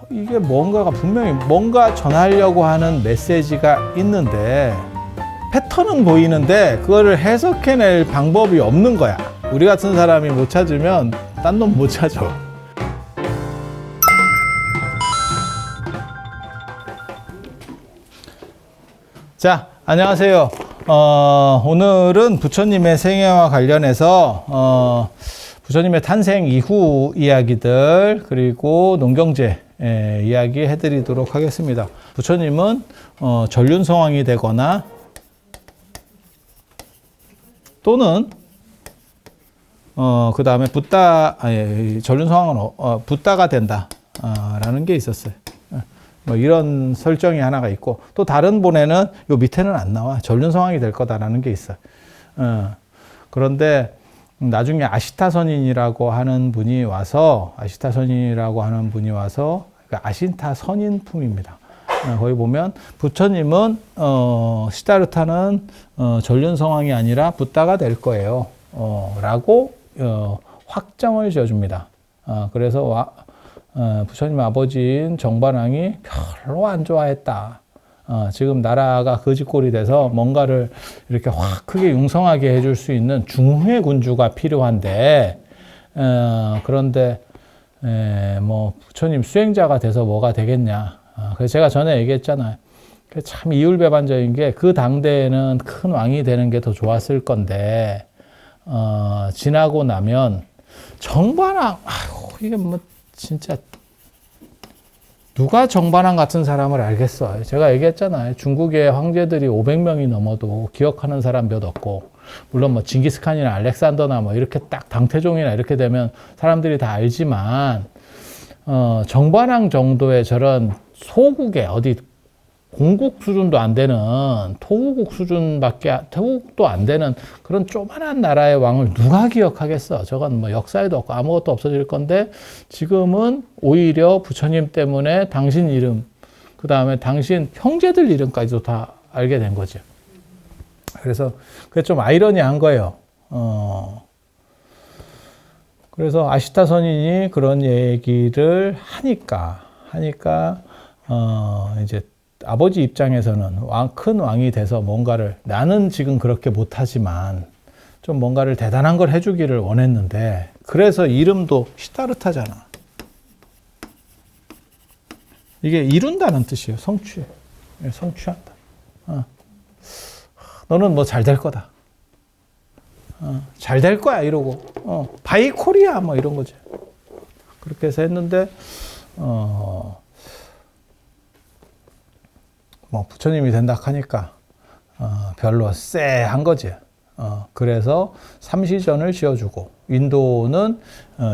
이게 뭔가가 분명히 뭔가 전하려고 하는 메시지가 있는데 패턴은 보이는데 그거를 해석해낼 방법이 없는 거야. 우리 같은 사람이 못 찾으면 딴 놈 못 찾아. 자, 안녕하세요. 오늘은 부처님의 생애와 관련해서 부처님의 탄생 이후 이야기들 그리고 농경제 이야기 해드리도록 하겠습니다. 부처님은 전륜성왕이 되거나 또는 그 다음에 전륜성왕은 붓다가 된다 라는 게 있었어요. 뭐 이런 설정이 하나가 있고 또 다른 본에는 요 밑에는 안 나와. 전륜성왕이 될 거다라는 게 있어요. 그런데 나중에 아시타선인이라고 하는 분이 와서 그러니까 아신타 선인품입니다. 거기 보면 부처님은 시다르타는 전륜성왕이 아니라 붓다가 될 거예요. 라고 확정을 지어줍니다. 그래서 부처님 아버지인 정반왕이 별로 안 좋아했다. 지금 나라가 거지꼴이 돼서 뭔가를 이렇게 확 크게 융성하게 해줄 수 있는 중후의 군주가 필요한데, 그런데 뭐 부처님 수행자가 돼서 뭐가 되겠냐. 그래서 제가 전에 얘기했잖아요. 참 이율배반적인 게 그 당대에는 큰 왕이 되는 게 더 좋았을 건데, 지나고 나면 정반왕, 이게 뭐 진짜 누가 정반왕 같은 사람을 알겠어. 제가 얘기했잖아요. 중국의 황제들이 500명이 넘어도 기억하는 사람 몇 없고, 물론 뭐 징기스칸이나 알렉산더나 뭐 이렇게 딱 당태종이나 이렇게 되면 사람들이 다 알지만, 정반왕 정도의 저런 소국의 어디 공국 수준도 안 되는 토국도 안 되는 그런 조그만한 나라의 왕을 누가 기억하겠어. 저건 뭐 역사에도 없고 아무것도 없어질 건데 지금은 오히려 부처님 때문에 당신 이름, 그 다음에 당신 형제들 이름까지도 다 알게 된 거죠. 그래서 그게 좀 아이러니한 거예요. 그래서 아시타 선인이 그런 얘기를 하니까 이제 아버지 입장에서는 큰 왕이 돼서 뭔가를, 나는 지금 그렇게 못하지만 좀 뭔가를 대단한 걸 해주기를 원했는데, 그래서 이름도 시다르타잖아. 이게 이룬다는 뜻이에요. 성취한다. 너는 뭐 잘 될 거다. 잘 될 거야 이러고 바이 코리아 뭐 이런 거지. 그렇게 해서 했는데 뭐 부처님이 된다 하니까 별로 쎄한 거지. 그래서 삼시전을 지어주고, 인도는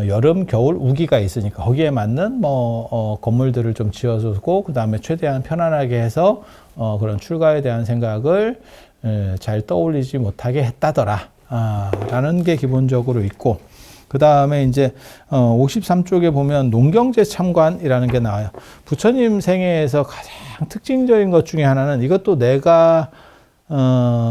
여름 겨울 우기가 있으니까 거기에 맞는 뭐 건물들을 좀 지어주고, 그 다음에 최대한 편안하게 해서 그런 출가에 대한 생각을 잘 떠올리지 못하게 했다더라 라는 게 기본적으로 있고, 그 다음에 이제 53쪽에 보면 농경제 참관이라는 게 나와요. 부처님 생애에서 가장 특징적인 것 중에 하나는, 이것도 내가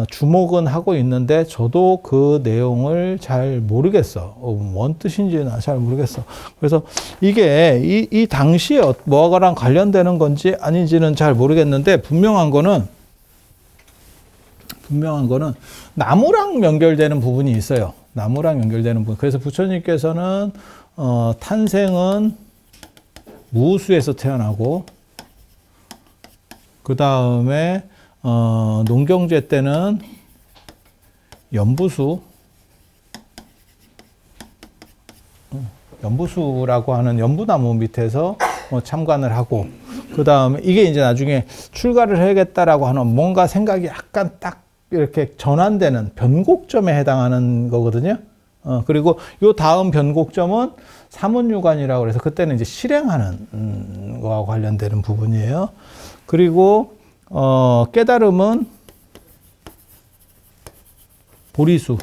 주목은 하고 있는데 저도 그 내용을 잘 모르겠어. 뭔 뜻인지는 잘 모르겠어. 그래서 이게 이 당시에 뭐랑 관련되는 건지 아닌지는 잘 모르겠는데, 분명한 거는 나무랑 연결되는 부분이 있어요. 나무랑 연결되는 부분. 그래서 부처님께서는 탄생은 무수에서 태어나고, 그 다음에 농경제 때는 연부수라고 하는 연부나무 밑에서 참관을 하고, 그 다음에 이게 이제 나중에 출가를 해야겠다라고 하는 뭔가 생각이 약간 딱 이렇게 전환되는 변곡점에 해당하는 거거든요. 그리고 요 다음 변곡점은 사문유관이라고 그래서 그때는 이제 실행하는 거와 관련되는 부분이에요. 그리고 깨달음은 보리수,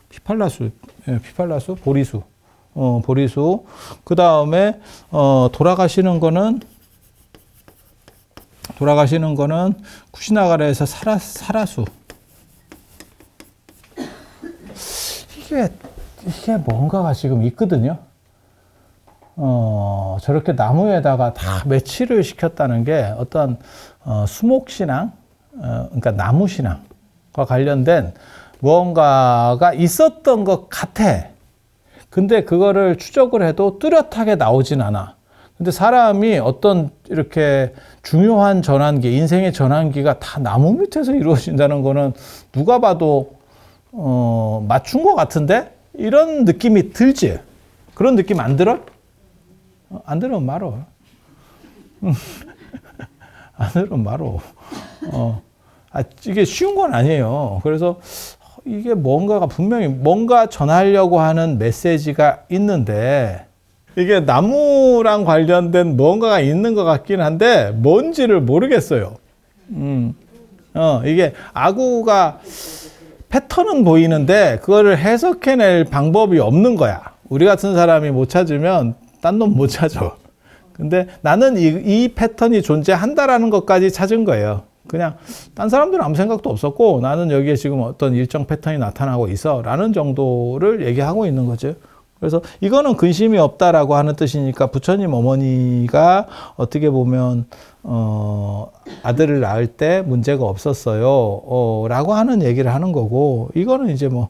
피팔라수, 보리수, 보리수. 그 다음에 돌아가시는 거는 쿠시나가라에서 사라수. 이게 뭔가가 지금 있거든요. 저렇게 나무에다가 다 매치를 시켰다는 게 어떤 수목신앙, 그러니까 나무신앙과 관련된 무언가가 있었던 것 같아. 근데 그거를 추적을 해도 뚜렷하게 나오진 않아. 근데 사람이 어떤 이렇게 중요한 전환기, 인생의 전환기가 다 나무 밑에서 이루어진다는 거는 누가 봐도 맞춘 것 같은데? 이런 느낌이 들지? 그런 느낌 안 들어? 안 들으면 말어. 안 들으면 말어. 이게 쉬운 건 아니에요. 그래서 이게 뭔가가 분명히 뭔가 전하려고 하는 메시지가 있는데 이게 나무랑 관련된 뭔가가 있는 것 같긴 한데 뭔지를 모르겠어요. 이게 아구가 패턴은 보이는데 그거를 해석해낼 방법이 없는 거야. 우리 같은 사람이 못 찾으면 딴 놈 못 찾아. 근데 나는 이 패턴이 존재한다라는 것까지 찾은 거예요. 그냥 딴 사람들은 아무 생각도 없었고 나는 여기에 지금 어떤 일정 패턴이 나타나고 있어 라는 정도를 얘기하고 있는 거죠. 그래서 이거는 근심이 없다라고 하는 뜻이니까 부처님 어머니가 어떻게 보면 아들을 낳을 때 문제가 없었어요 라고 하는 얘기를 하는 거고, 이거는 이제 뭐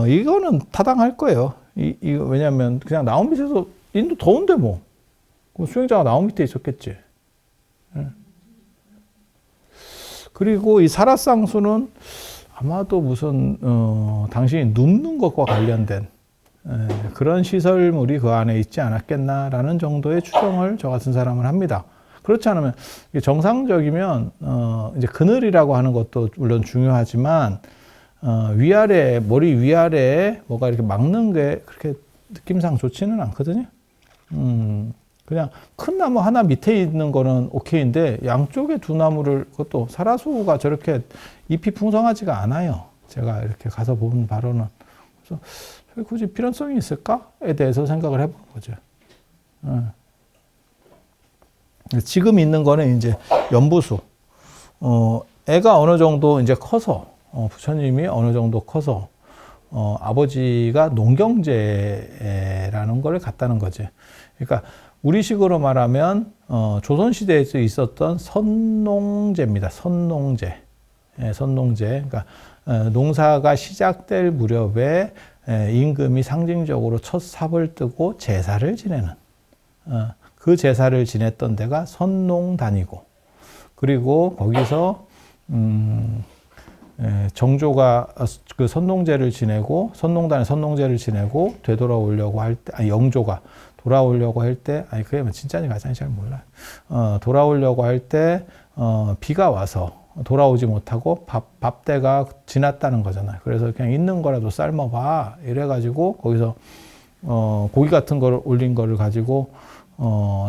이거는 타당할 거예요. 왜냐하면 그냥 나온 밑에서, 인도 더운데 뭐 수행자가 나온 밑에 있었겠지. 그리고 이 사라쌍수는 아마도 무슨 당신이 눕는 것과 관련된 그런 시설물이 그 안에 있지 않았겠나라는 정도의 추정을 저 같은 사람은 합니다. 그렇지 않으면 정상적이면 이제 그늘이라고 하는 것도 물론 중요하지만 위아래, 머리 위아래에 뭐가 이렇게 막는 게 그렇게 느낌상 좋지는 않거든요. 그냥 큰 나무 하나 밑에 있는 거는 오케이인데 양쪽에 두 나무를, 그것도 사라수가 저렇게 잎이 풍성하지가 않아요. 제가 이렇게 가서 본 바로는. 그래서 굳이 필연성이 있을까에 대해서 생각을 해본 거죠. 지금 있는 거는 이제 연부수. 애가 어느 정도 이제 커서, 부처님이 어느 정도 커서, 아버지가 농경제라는 걸 갖다는 거지. 그러니까 우리식으로 말하면 조선시대에서 있었던 선농제입니다. 선농제. 선농제. 그러니까 농사가 시작될 무렵에 임금이 상징적으로 첫 삽을 뜨고 제사를 지내는, 그 제사를 지냈던 데가 선농단이고, 그리고 거기서 정조가 그 선농제를 지내고, 선농단에 선농제를 지내고 되돌아오려고 할 때, 영조가 돌아오려고 할 때, 그게 진짜인지 가짜인지 잘 몰라요. 돌아오려고 할 때 비가 와서 돌아오지 못하고 밥때가 지났다는 거잖아요. 그래서 그냥 있는 거라도 삶아봐 이래가지고 거기서 고기 같은 거를 올린 거를 가지고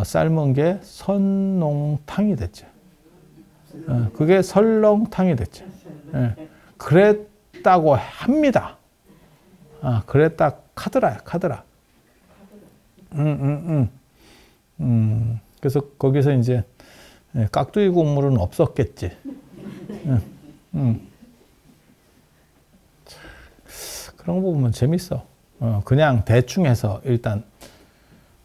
삶은 게 선농탕이 됐죠. 그게 설렁탕이 됐죠. 그랬다고 합니다. 그랬다 카더라야, 카더라. 그래서 거기서 이제 깍두기 국물은 없었겠지. 그런 거 보면 재밌어. 그냥 대충 해서 일단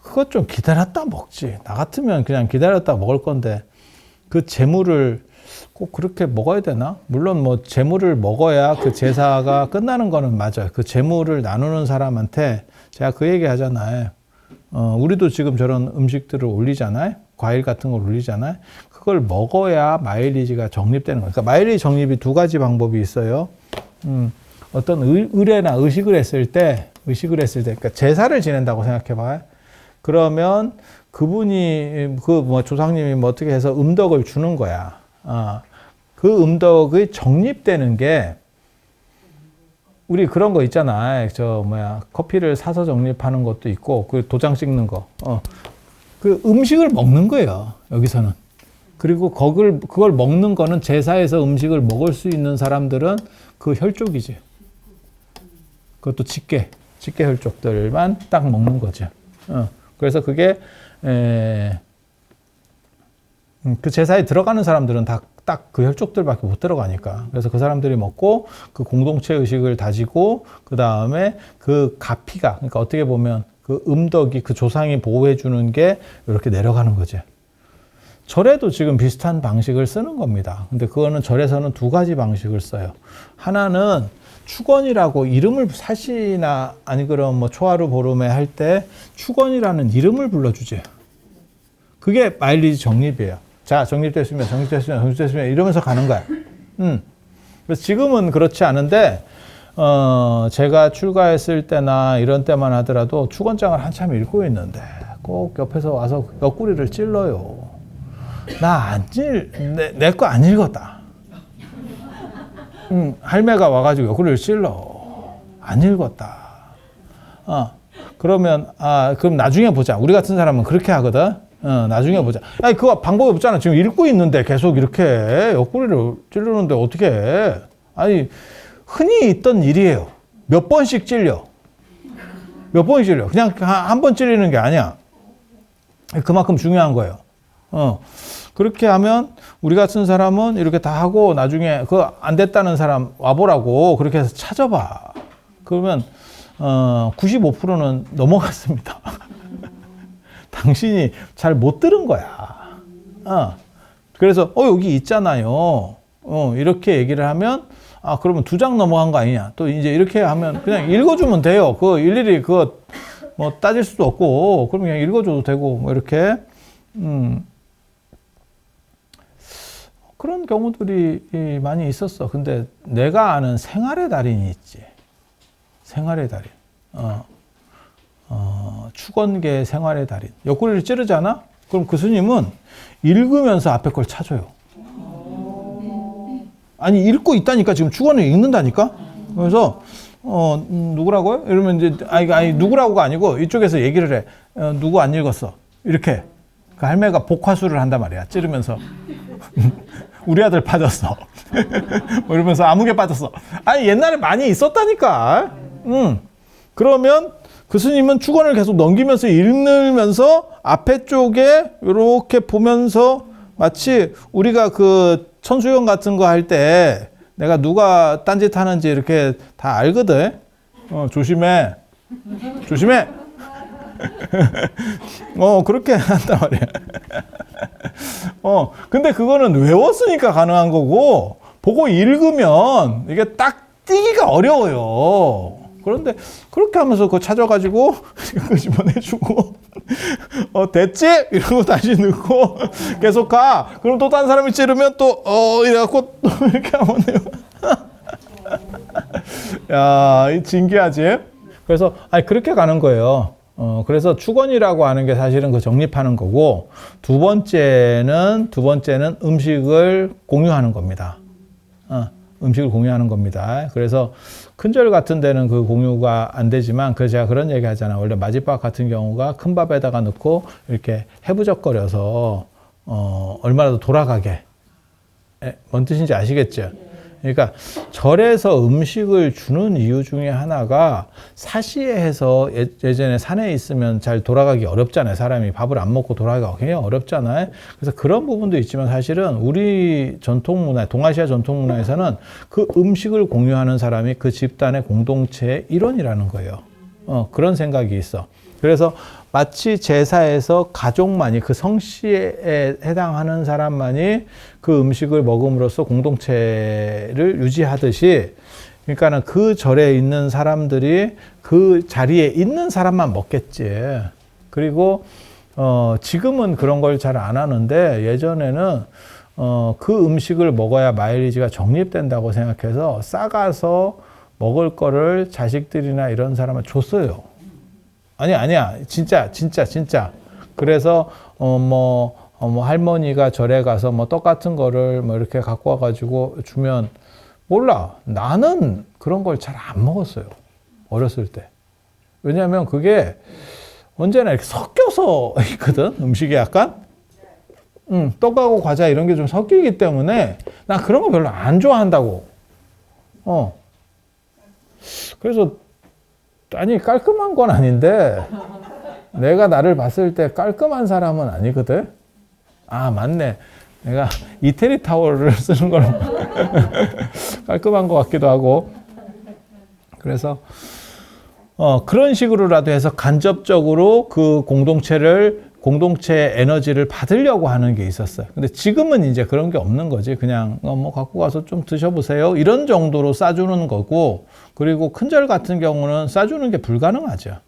그것 좀 기다렸다 먹지. 나 같으면 그냥 기다렸다 먹을 건데 그 재물을 꼭 그렇게 먹어야 되나? 물론 뭐 재물을 먹어야 그 제사가 끝나는 거는 맞아요. 그 재물을 나누는 사람한테 제가 그 얘기 하잖아요. 우리도 지금 저런 음식들을 올리잖아요. 과일 같은 걸 올리잖아요. 그걸 먹어야 마일리지가 적립되는 거예요. 그러니까 마일리지 적립이 두 가지 방법이 있어요. 어떤 의례나 의식을 했을 때, 그러니까 제사를 지낸다고 생각해봐요. 그러면 그분이, 조상님이 뭐 어떻게 해서 음덕을 주는 거야. 그 음덕이 적립되는 게, 우리 그런 거 있잖아. 커피를 사서 적립하는 것도 있고, 그 도장 찍는 거. 그 음식을 먹는 거예요, 여기서는. 그리고 그걸 먹는 거는 제사에서 음식을 먹을 수 있는 사람들은 그 혈족이지. 그것도 직계 혈족들만 딱 먹는 거죠. 그래서 그게, 그 제사에 들어가는 사람들은 딱 그 혈족들밖에 못 들어가니까. 그래서 그 사람들이 먹고 그 공동체 의식을 다지고 그 다음에 그 가피가, 그러니까 어떻게 보면 그 음덕이 그 조상이 보호해 주는 게 이렇게 내려가는 거지. 절에도 지금 비슷한 방식을 쓰는 겁니다. 근데 그거는 절에서는 두 가지 방식을 써요. 하나는 축원이라고 이름을 사시나 아니 그럼 뭐 초하루 보름에 할 때 축원이라는 이름을 불러주지. 그게 마일리지 적립이에요. 자, 적립됐으면 이러면서 가는 거야. 그래서 지금은 그렇지 않은데 제가 출가했을 때나 이런 때만 하더라도 축원장을 한참 읽고 있는데 꼭 옆에서 와서 옆구리를 찔러요. 내 거 안 읽었다. 할매가 와가지고 옆구리를 찔러. 안 읽었다. 그러면, 그럼 나중에 보자. 우리 같은 사람은 그렇게 하거든. 나중에 보자. 아니, 그거 방법이 없잖아. 지금 읽고 있는데 계속 이렇게 옆구리를 찌르는데 어떻게 해? 아니, 흔히 있던 일이에요. 몇 번씩 찔려. 몇 번씩 찔려. 그냥 한 번 찔리는 게 아니야. 그만큼 중요한 거예요. 그렇게 하면 우리 같은 사람은 이렇게 다 하고 나중에 그거 안 됐다는 사람 와보라고 그렇게 해서 찾아봐. 그러면 95%는 넘어갔습니다. 당신이 잘 못 들은 거야. 그래서 여기 있잖아요. 이렇게 얘기를 하면 그러면 2장 넘어간 거 아니냐. 또 이제 이렇게 하면 그냥 읽어주면 돼요. 그거 일일이 그거 뭐 따질 수도 없고 그럼 그냥 읽어줘도 되고 뭐 이렇게 그런 경우들이 많이 있었어. 근데 내가 아는 생활의 달인이 있지. 생활의 달인. 축원계 생활의 달인. 옆구리를 찌르잖아? 그럼 그 스님은 읽으면서 앞에 걸 찾아요. 아니, 읽고 있다니까. 지금 축원을 읽는다니까? 그래서, 누구라고요? 이러면 이제, 아니, 누구라고가 아니고 이쪽에서 얘기를 해. 누구 안 읽었어. 이렇게. 그 할매가 복화술을 한단 말이야. 찌르면서. 우리 아들 빠졌어. 뭐 이러면서 아무개 빠졌어. 아니, 옛날에 많이 있었다니까. 그러면 그 스님은 축원을 계속 넘기면서 읽으면서 앞에 쪽에 이렇게 보면서 마치 우리가 그 천수영 같은 거 할 때 내가 누가 딴짓 하는지 이렇게 다 알거든. 조심해. 조심해. 그렇게 한단 말이야. 근데 그거는 외웠으니까 가능한 거고, 보고 읽으면 이게 딱 띄기가 어려워요. 그런데 그렇게 하면서 그거 찾아가지고 그 집어내주고 됐지? 이러고 다시 넣고 계속 가. 그럼 또 다른 사람이 찌르면 또 이래갖고 또 이렇게 하면 돼요. 야, 신기하지? 그래서 그렇게 가는 거예요. 그래서 축원이라고 하는 게 사실은 그 정립하는 거고, 두 번째는 음식을 공유하는 겁니다. 음식을 공유하는 겁니다. 그래서 큰절 같은 데는 그 공유가 안 되지만, 그 제가 그런 얘기 하잖아요. 원래 마지밥 같은 경우가 큰 밥에다가 넣고 이렇게 해부적거려서 얼마나 더 돌아가게. 뭔 뜻인지 아시겠죠? 그러니까 절에서 음식을 주는 이유 중에 하나가 사시에해서 예전에 산에 있으면 잘 돌아가기 어렵잖아요. 사람이 밥을 안 먹고 돌아가기가 굉장히 어렵잖아요. 그래서 그런 부분도 있지만 사실은 우리 전통 문화, 동아시아 전통 문화에서는 그 음식을 공유하는 사람이 그 집단의 공동체의 일원이라는 거예요. 그런 생각이 있어. 그래서 마치 제사에서 가족만이, 그 성씨에 해당하는 사람만이 그 음식을 먹음으로써 공동체를 유지하듯이, 그러니까는 그 절에 있는 사람들이 그 자리에 있는 사람만 먹겠지. 그리고 지금은 그런 걸 잘 안 하는데, 예전에는 그 음식을 먹어야 마일리지가 적립된다고 생각해서 싸가서 먹을 거를 자식들이나 이런 사람한테 줬어요. 아니야. 진짜. 그래서, 할머니가 절에 가서 떡 같은 거를 이렇게 갖고 와가지고 주면, 몰라. 나는 그런 걸 잘 안 먹었어요. 어렸을 때. 왜냐면 그게 언제나 이렇게 섞여서 있거든. 음식이 약간. 떡하고 과자 이런 게 좀 섞이기 때문에, 나 그런 거 별로 안 좋아한다고. 그래서, 아니, 깔끔한 건 아닌데, 내가 나를 봤을 때 깔끔한 사람은 아니거든? 맞네. 내가 이태리 타월을 쓰는 거는 깔끔한 것 같기도 하고. 그래서, 그런 식으로라도 해서 간접적으로 그 공동체 에너지를 받으려고 하는 게 있었어요. 근데 지금은 이제 그런 게 없는 거지. 그냥 뭐 갖고 가서 좀 드셔보세요. 이런 정도로 싸주는 거고, 그리고 큰절 같은 경우는 싸주는 게 불가능하죠.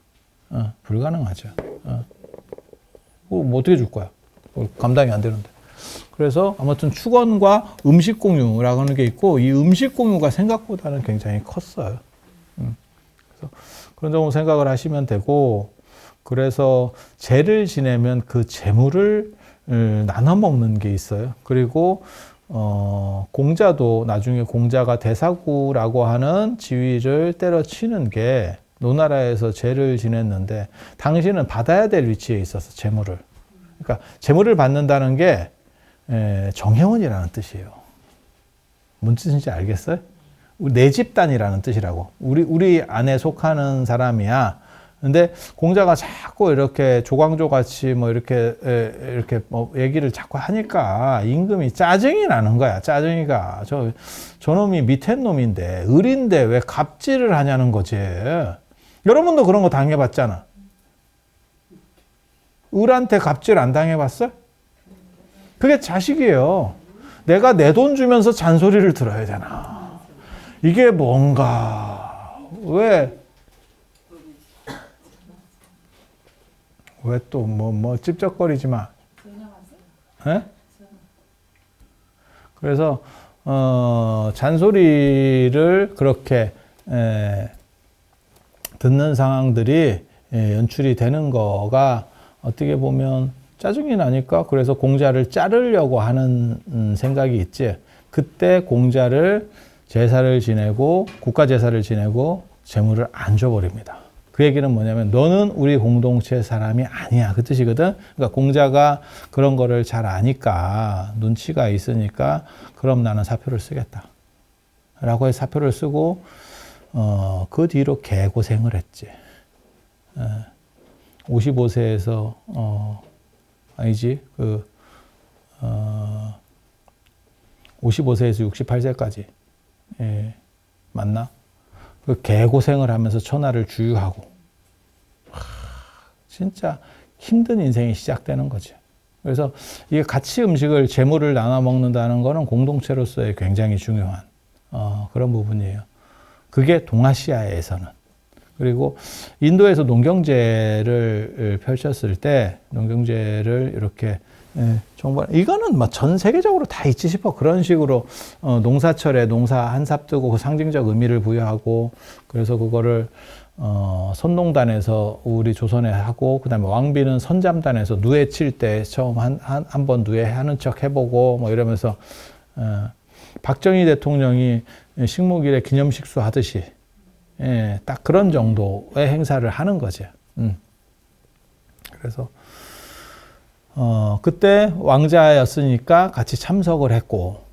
불가능하죠. 뭐 어떻게 줄 거야? 감당이 안 되는데. 그래서 아무튼 축원과 음식 공유라고 하는 게 있고, 이 음식 공유가 생각보다는 굉장히 컸어요. 그래서 그런 점으로 생각을 하시면 되고, 그래서 제를 지내면 그 제물을 나눠 먹는 게 있어요. 그리고 공자도 나중에 공자가 대사구라고 하는 지위를 때려치는 게, 노나라에서 제를 지냈는데 당신은 받아야 될 위치에 있어서 제물을. 그러니까 제물을 받는다는 게 정회원이라는 뜻이에요. 뭔 뜻인지 알겠어요? 내 집단이라는 뜻이라고. 우리 안에 속하는 사람이야. 근데 공자가 자꾸 이렇게 조광조 같이 뭐 이렇게 뭐 얘기를 자꾸 하니까 임금이 짜증이 나는 거야. 짜증이가. 저놈이 밑에 놈인데, 을인데 왜 갑질을 하냐는 거지. 여러분도 그런 거 당해봤잖아. 을한테 갑질 안 당해봤어? 그게 자식이에요. 내가 내 돈 주면서 잔소리를 들어야 되나. 이게 뭔가. 왜 또 뭐 찝쩍거리지 마. 에? 그래서 잔소리를 그렇게 듣는 상황들이 연출이 되는 거가 어떻게 보면 짜증이 나니까, 그래서 공자를 자르려고 하는 생각이 있지. 그때 공자를 제사를 지내고 국가 제사를 지내고 재물을 안 줘버립니다. 그 얘기는 뭐냐면 너는 우리 공동체 사람이 아니야, 그 뜻이거든. 그러니까 공자가 그런 거를 잘 아니까, 눈치가 있으니까 그럼 나는 사표를 쓰겠다 라고 해서 사표를 쓰고 그 뒤로 개고생을 했지. 55세에서 아니지 55세에서 68세까지 맞나? 그 개고생을 하면서 천하를 주유하고, 진짜 힘든 인생이 시작되는 거죠. 그래서 이게 같이 음식을 재물을 나눠 먹는다는 거는 공동체로서의 굉장히 중요한 그런 부분이에요. 그게 동아시아에서는. 그리고 인도에서 농경제를 펼쳤을 때, 농경제를 이렇게 정말 이거는 뭐 전 세계적으로 다 있지 싶어. 그런 식으로 농사철에 농사 한 삽 뜨고 그 상징적 의미를 부여하고, 그래서 그거를 선농단에서 우리 조선에 하고, 그다음에 왕비는 선잠단에서 누에 칠 때 처음 한 번 누에 하는 척 해보고 뭐 이러면서 박정희 대통령이 식목일에 기념식수 하듯이 딱 그런 정도의 행사를 하는 거죠. 그래서 그때 왕자였으니까 같이 참석을 했고,